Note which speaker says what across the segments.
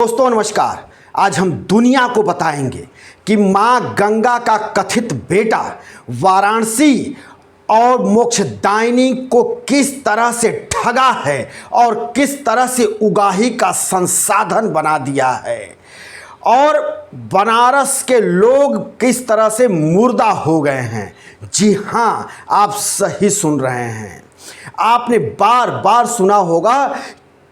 Speaker 1: दोस्तों नमस्कार। आज हम दुनिया को बताएंगे कि मां गंगा का कथित बेटा वाराणसी और मोक्षदायिनी को किस तरह से ठगा है और किस तरह से उगाही का संसाधन बना दिया है और बनारस के लोग किस तरह से मुर्दा हो गए हैं। जी हाँ, आप सही सुन रहे हैं। आपने बार बार सुना होगा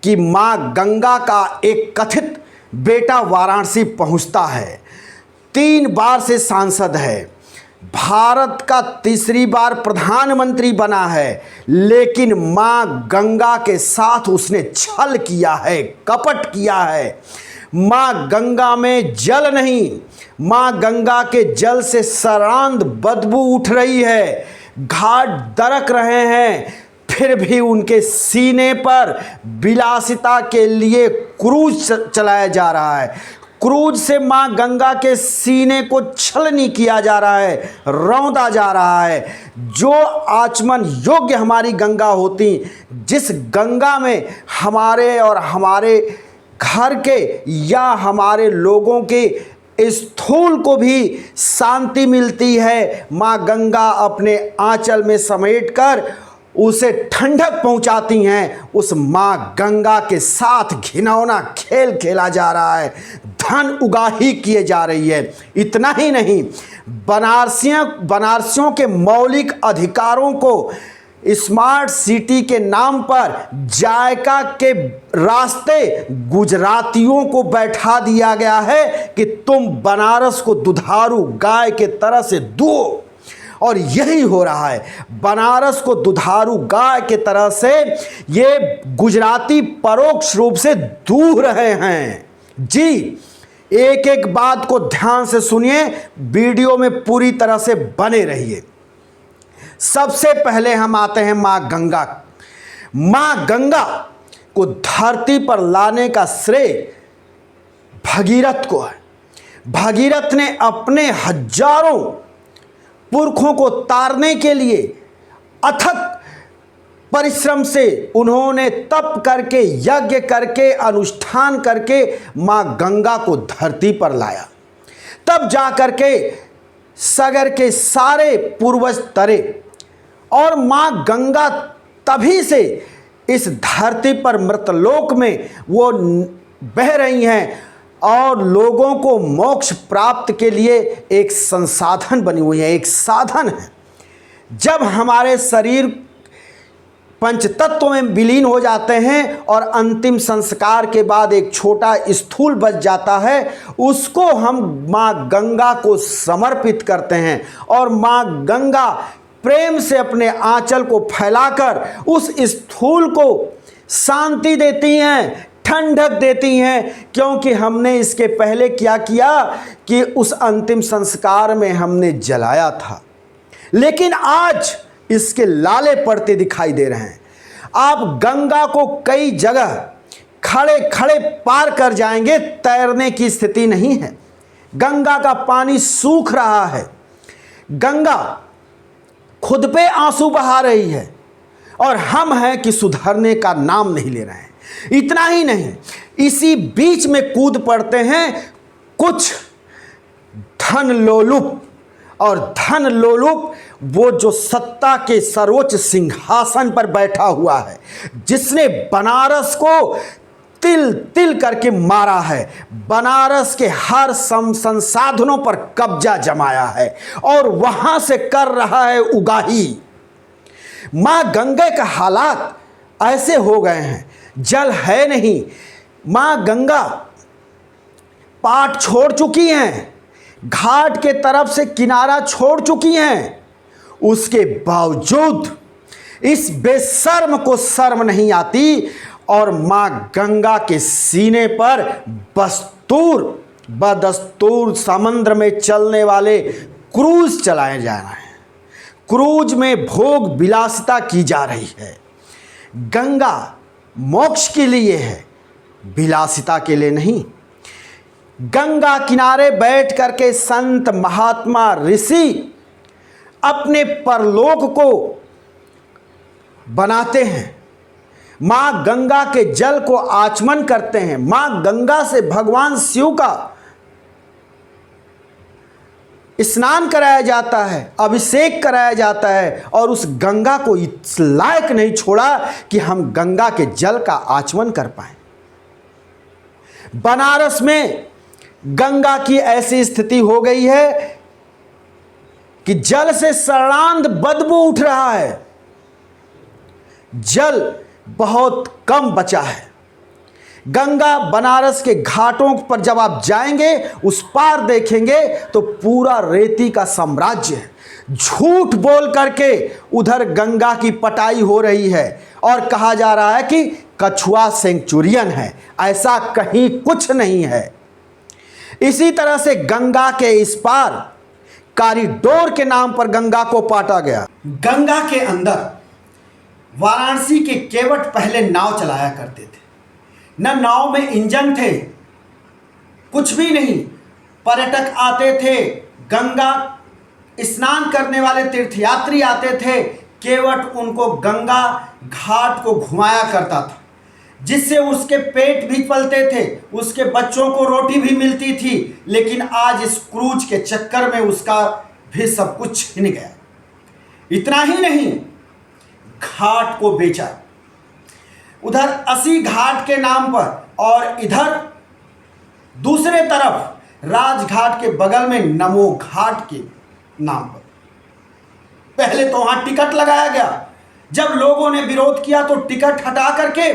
Speaker 1: कि मां गंगा का एक कथित बेटा वाराणसी पहुंचता है, 3 बार से सांसद है, भारत का तीसरी बार प्रधानमंत्री बना है, लेकिन मां गंगा के साथ उसने छल किया है, कपट किया है। मां गंगा में जल नहीं, मां गंगा के जल से सरांध बदबू उठ रही है, घाट दरक रहे हैं, फिर भी उनके सीने पर विलासिता के लिए क्रूज चलाया जा रहा है। क्रूज से मां गंगा के सीने को छलनी किया जा रहा है, रौंदा जा रहा है। जो आचमन योग्य हमारी गंगा होती, जिस गंगा में हमारे और हमारे घर के या हमारे लोगों के स्थूल को भी शांति मिलती है, मां गंगा अपने आंचल में समेटकर उसे ठंडक पहुंचाती हैं। उस मां गंगा के साथ घिनौना खेल खेला जा रहा है, धन उगाही किए जा रही है। इतना ही नहीं, बनारसियों के मौलिक अधिकारों को स्मार्ट सिटी के नाम पर जायका के रास्ते गुजरातियों को बैठा दिया गया है कि तुम बनारस को दुधारू गाय के तरह से दुओ, और यही हो रहा है। बनारस को दुधारू गाय के तरह से ये गुजराती परोक्ष रूप से दूह रहे हैं। जी, एक एक बात को ध्यान से सुनिए, वीडियो में पूरी तरह से बने रहिए। सबसे पहले हम आते हैं मां गंगा। मां गंगा को धरती पर लाने का श्रेय भगीरथ को है। भगीरथ ने अपने हजारों पुरखों को तारने के लिए अथक परिश्रम से उन्होंने तप करके, यज्ञ करके, अनुष्ठान करके मां गंगा को धरती पर लाया। तब जा करके सगर के सारे पूर्वज तरे और मां गंगा तभी से इस धरती पर मृतलोक में वो बह रही हैं और लोगों को मोक्ष प्राप्त के लिए एक संसाधन बनी हुई है, एक साधन है। जब हमारे शरीर पंचतत्व में विलीन हो जाते हैं और अंतिम संस्कार के बाद एक छोटा स्थूल बच जाता है, उसको हम मां गंगा को समर्पित करते हैं और मां गंगा प्रेम से अपने आंचल को फैलाकर उस स्थूल को शांति देती हैं, ठंडक देती हैं। क्योंकि हमने इसके पहले क्या किया कि उस अंतिम संस्कार में हमने जलाया था, लेकिन आज इसके लाले पड़ते दिखाई दे रहे हैं। आप गंगा को कई जगह खड़े खड़े पार कर जाएंगे, तैरने की स्थिति नहीं है। गंगा का पानी सूख रहा है, गंगा खुद पे आंसू बहा रही है और हम हैं कि सुधरने का नाम नहीं ले रहे हैं। इतना ही नहीं, इसी बीच में कूद पड़ते हैं कुछ धन लोलुप, और धन लोलुप वो जो सत्ता के सर्वोच्च सिंहासन पर बैठा हुआ है, जिसने बनारस को तिल तिल करके मारा है, बनारस के हर संसाधनों पर कब्जा जमाया है और वहां से कर रहा है उगाही। मां गंगा के हालात ऐसे हो गए हैं, जल है नहीं, मां गंगा पाट छोड़ चुकी हैं, घाट के तरफ से किनारा छोड़ चुकी हैं। उसके बावजूद इस बेशर्म को शर्म नहीं आती और मां गंगा के सीने पर बदस्तूर समुद्र में चलने वाले क्रूज चलाए जा रहे हैं। क्रूज में भोग विलासिता की जा रही है। गंगा मोक्ष के लिए है, विलासिता के लिए नहीं। गंगा किनारे बैठ करके संत महात्मा ऋषि अपने परलोक को बनाते हैं, मां गंगा के जल को आचमन करते हैं। मां गंगा से भगवान शिव का स्नान कराया जाता है, अभिषेक कराया जाता है, और उस गंगा को इस लायक नहीं छोड़ा कि हम गंगा के जल का आचमन कर पाए। बनारस में गंगा की ऐसी स्थिति हो गई है कि जल से सड़ांध बदबू उठ रहा है। जल बहुत कम बचा है। गंगा बनारस के घाटों पर जब आप जाएंगे, उस पार देखेंगे तो पूरा रेती का साम्राज्य है। झूठ बोल करके उधर गंगा की पटाई हो रही है और कहा जा रहा है कि कछुआ सेंचुरियन है। ऐसा कहीं कुछ नहीं है। इसी तरह से गंगा के इस पार कॉरिडोर के नाम पर गंगा को पाटा गया। गंगा के अंदर वाराणसी के केवट पहले नाव चलाया करते थे। न नाव में इंजन थे, कुछ भी नहीं। पर्यटक आते थे, गंगा स्नान करने वाले तीर्थयात्री आते थे, केवट उनको गंगा घाट को घुमाया करता था, जिससे उसके पेट भी पलते थे, उसके बच्चों को रोटी भी मिलती थी। लेकिन आज इस क्रूज के चक्कर में उसका भी सब कुछ छिन गया। इतना ही नहीं, घाट को बेचा। उधर 80 घाट के नाम पर और इधर दूसरे तरफ राजघाट के बगल में नमो घाट के नाम पर पहले तो वहां टिकट लगाया गया। जब लोगों ने विरोध किया तो टिकट हटा करके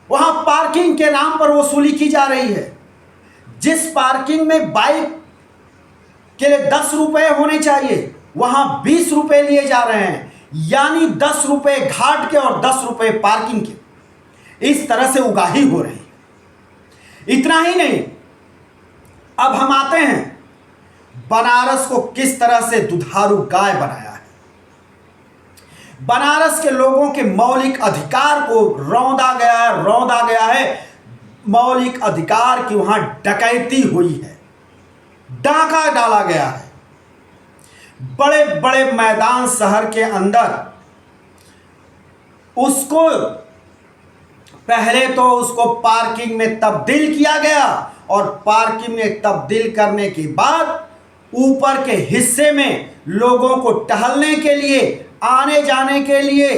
Speaker 1: वहां पार्किंग के नाम पर वसूली की जा रही है। जिस पार्किंग में बाइक के लिए 10 रुपए होने चाहिए, वहां 20 रुपए लिए जा रहे हैं। यानी 10 रुपए घाट के और 10 रुपए पार्किंग के। इस तरह से उगाही हो रही है। इतना ही नहीं, अब हम आते हैं बनारस को किस तरह से दुधारू गाय बनाया है। बनारस के लोगों के मौलिक अधिकार को रौंदा गया है। मौलिक अधिकार की वहां डकैती हुई है, डाका डाला गया है। बड़े बड़े मैदान शहर के अंदर उसको पहले तो उसको पार्किंग में तब्दील किया गया, और पार्किंग में तब्दील करने के बाद ऊपर के हिस्से में लोगों को टहलने के लिए, आने जाने के लिए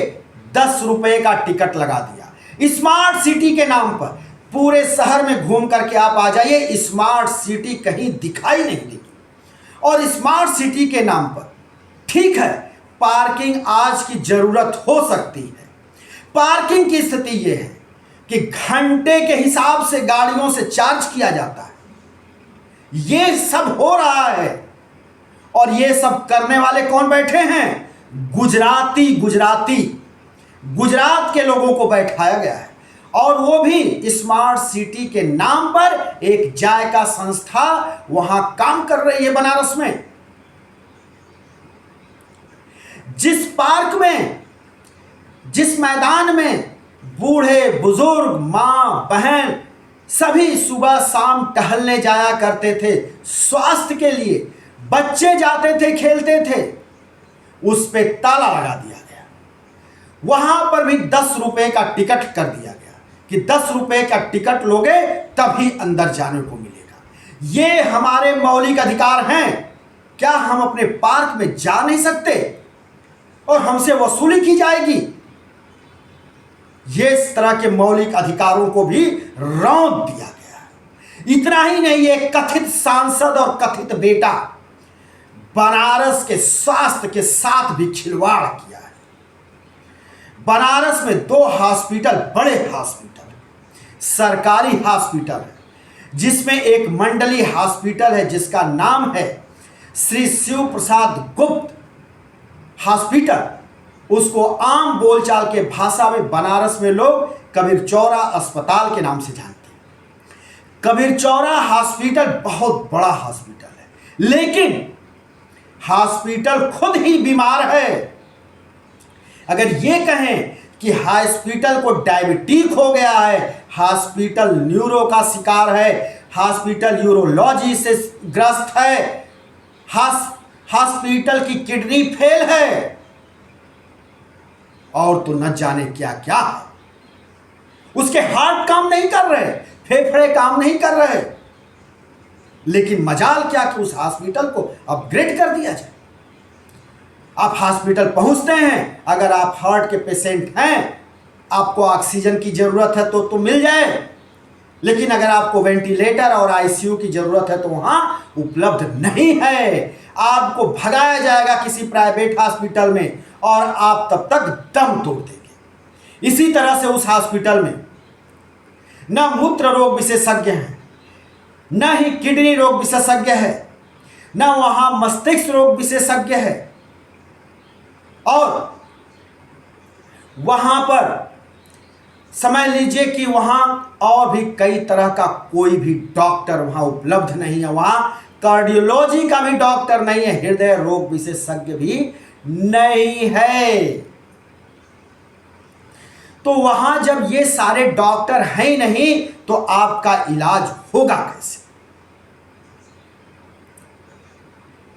Speaker 1: 10 रुपए का टिकट लगा दिया। स्मार्ट सिटी के नाम पर पूरे शहर में घूम करके आप आ जाइए, स्मार्ट सिटी कहीं दिखाई नहीं देगी। और स्मार्ट सिटी के नाम पर ठीक है, पार्किंग आज की जरूरत हो सकती है। पार्किंग की स्थिति यह है कि घंटे के हिसाब से गाड़ियों से चार्ज किया जाता है। यह सब हो रहा है, और यह सब करने वाले कौन बैठे हैं? गुजरात के लोगों को बैठाया गया है, और वो भी स्मार्ट सिटी के नाम पर एक जायका संस्था वहां काम कर रही है बनारस में। जिस पार्क में, जिस मैदान में बूढ़े बुजुर्ग, मां बहन सभी सुबह शाम टहलने जाया करते थे स्वास्थ्य के लिए, बच्चे जाते थे, खेलते थे, उस पे ताला लगा दिया गया। वहां पर भी 10 रुपए का टिकट कर दिया गया कि 10 रुपए का टिकट लोगे तभी अंदर जाने को मिलेगा। ये हमारे मौलिक अधिकार हैं। क्या हम अपने पार्क में जा नहीं सकते और हमसे वसूली की जाएगी? ये इस तरह के मौलिक अधिकारों को भी रौंद दिया गया है। इतना ही नहीं, ये कथित सांसद और कथित बेटा बनारस के स्वास्थ्य के साथ भी खिलवाड़ किया है। बनारस में 2 हॉस्पिटल, बड़े हॉस्पिटल, सरकारी हॉस्पिटल है, जिसमें एक मंडली हॉस्पिटल है जिसका नाम है श्री शिव प्रसाद गुप्त हॉस्पिटल। उसको आम बोलचाल के भाषा में बनारस में लोग कबीर चौरा अस्पताल के नाम से जानते हैं। कबीर चौरा हॉस्पिटल बहुत बड़ा हॉस्पिटल है, लेकिन हॉस्पिटल खुद ही बीमार है। अगर ये कहें कि हॉस्पिटल को डायबिटीज हो गया है, हॉस्पिटल न्यूरो का शिकार है, हॉस्पिटल यूरोलॉजी से ग्रस्त है, हॉस्पिटल की किडनी फेल है, और तो न जाने क्या क्या है। उसके हार्ट काम नहीं कर रहे, फेफड़े काम नहीं कर रहे, लेकिन मजाल क्या कि उस हॉस्पिटल को अपग्रेड कर दिया जाए। आप हॉस्पिटल पहुंचते हैं, अगर आप हार्ट के पेशेंट हैं, आपको ऑक्सीजन की जरूरत है तो मिल जाए, लेकिन अगर आपको वेंटिलेटर और आईसीयू की जरूरत है तो वहां उपलब्ध नहीं है। आपको भगाया जाएगा किसी प्राइवेट हॉस्पिटल में और आप तब तक दम तोड़ देंगे। इसी तरह से उस हॉस्पिटल में न मूत्र रोग विशेषज्ञ हैं, न ही किडनी रोग विशेषज्ञ है, न वहां मस्तिष्क रोग विशेषज्ञ है, और वहां पर समझ लीजिए कि वहां और भी कई तरह का कोई भी डॉक्टर वहां उपलब्ध नहीं है। वहां कार्डियोलॉजी का भी डॉक्टर नहीं है, हृदय रोग विशेषज्ञ भी नहीं है। तो वहां जब ये सारे डॉक्टर हैं ही नहीं तो आपका इलाज होगा कैसे?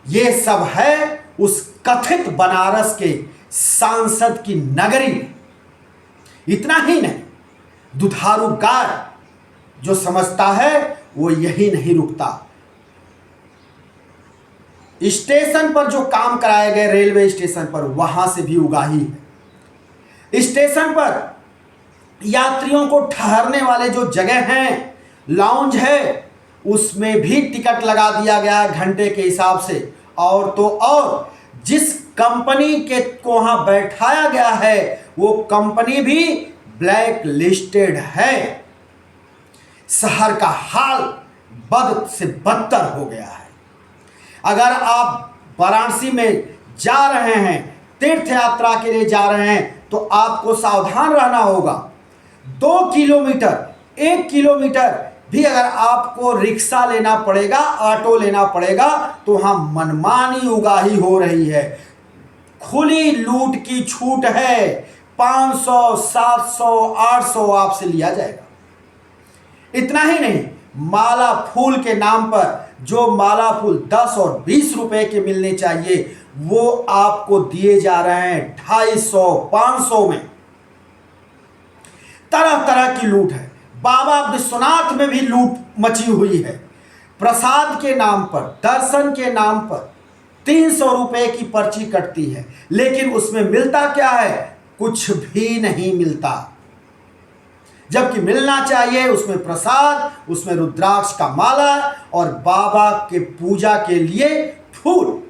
Speaker 1: ये सब है उस कथित बनारस के सांसद की नगरी में। इतना ही नहीं, दुधारू गाय जो समझता है वो यही नहीं रुकता। स्टेशन पर जो काम कराए गए, रेलवे स्टेशन पर, वहां से भी उगाही है। स्टेशन पर यात्रियों को ठहरने वाले जो जगह हैं, लाउंज है, उसमें भी टिकट लगा दिया गया है घंटे के हिसाब से। और तो और जिस कंपनी के को वहां बैठाया गया है वो कंपनी भी ब्लैक लिस्टेड है। शहर का हाल बद से बदतर हो गया है। अगर आप वाराणसी में जा रहे हैं, तीर्थ यात्रा के लिए जा रहे हैं, तो आपको सावधान रहना होगा। 2 किलोमीटर, 1 किलोमीटर भी अगर आपको रिक्शा लेना पड़ेगा, ऑटो लेना पड़ेगा, तो वहां मनमानी उगाही हो रही है। खुली लूट की छूट है। 500, 700, 800 आपसे लिया जाएगा। इतना ही नहीं, माला फूल के नाम पर जो माला फूल 10 और 20 रुपए के मिलने चाहिए वो आपको दिए जा रहे हैं 250, 500 में। तरह तरह की लूट है। बाबा विश्वनाथ में भी लूट मची हुई है। प्रसाद के नाम पर, दर्शन के नाम पर 300 रुपए की पर्ची कटती है, लेकिन उसमें मिलता क्या है? कुछ भी नहीं मिलता। जबकि मिलना चाहिए उसमें प्रसाद, उसमें रुद्राक्ष का माला और बाबा के पूजा के लिए फूल,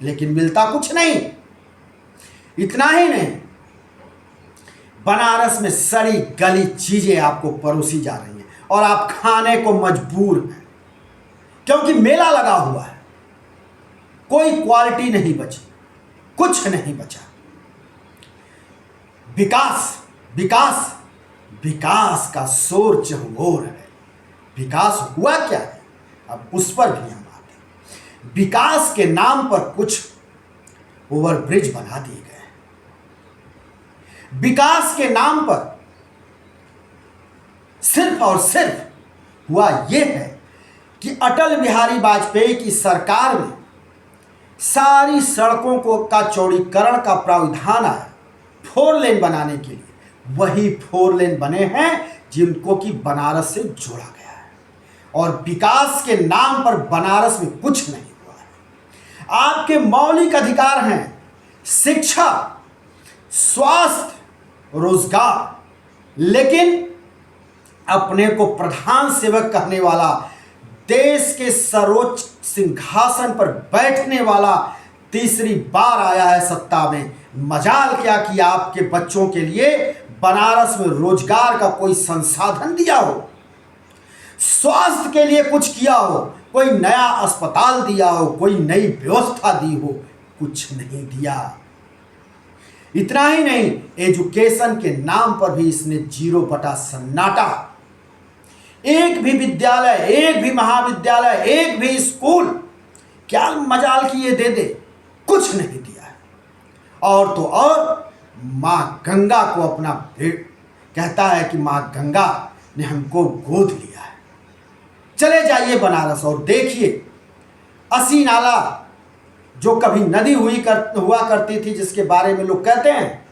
Speaker 1: लेकिन मिलता कुछ नहीं। इतना ही नहीं, बनारस में सड़ी गली चीजें आपको परोसी जा रही हैं और आप खाने को मजबूर हैं, क्योंकि मेला लगा हुआ है। कोई क्वालिटी नहीं बची, कुछ नहीं बचा। विकास विकास विकास का शोर चहुओर है। विकास हुआ क्या है, अब उस पर भी हम आते हैं। विकास के नाम पर कुछ ओवरब्रिज बना दिए गए। विकास के नाम पर सिर्फ और सिर्फ हुआ यह है कि अटल बिहारी वाजपेयी की सरकार में सारी सड़कों का चौड़ीकरण का प्रावधान आया 4 लेन बनाने के लिए। वही 4 लेन बने हैं जिनको कि बनारस से जोड़ा गया है, और विकास के नाम पर बनारस में कुछ नहीं हुआ है। आपके मौलिक अधिकार हैं शिक्षा, स्वास्थ्य, रोजगार, लेकिन अपने को प्रधान सेवक कहने वाला, देश के सर्वोच्च सिंहासन पर बैठने वाला तीसरी बार आया है सत्ता में। मजाल क्या कि आपके बच्चों के लिए बनारस में रोजगार का कोई संसाधन दिया हो, स्वास्थ्य के लिए कुछ किया हो, कोई नया अस्पताल दिया हो, कोई नई व्यवस्था दी हो, कुछ नहीं दिया। इतना ही नहीं, एजुकेशन के नाम पर भी इसने 0 बटा सन्नाटा। एक भी विद्यालय, एक भी महाविद्यालय, एक भी स्कूल, क्या मजाल की ये दे दे, कुछ नहीं दिया है। और तो और मां गंगा को अपना कहता है कि मां गंगा ने हमको गोद लिया है। चले जाइए बनारस और देखिए, 80 नाला जो कभी नदी हुआ करती थी, जिसके बारे में लोग कहते हैं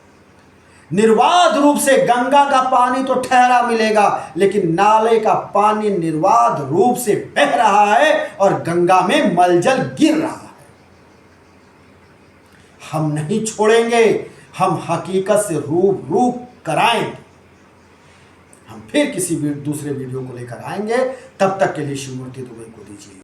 Speaker 1: निर्बाध रूप से गंगा का पानी तो ठहरा मिलेगा, लेकिन नाले का पानी निर्बाध रूप से बह रहा है और गंगा में मलजल गिर रहा है। हम नहीं छोड़ेंगे, हम हकीकत से रूबरू कराएंगे। हम फिर किसी दूसरे वीडियो को लेकर आएंगे। तब तक के लिए शिवमूर्ति दुबे को दीजिए।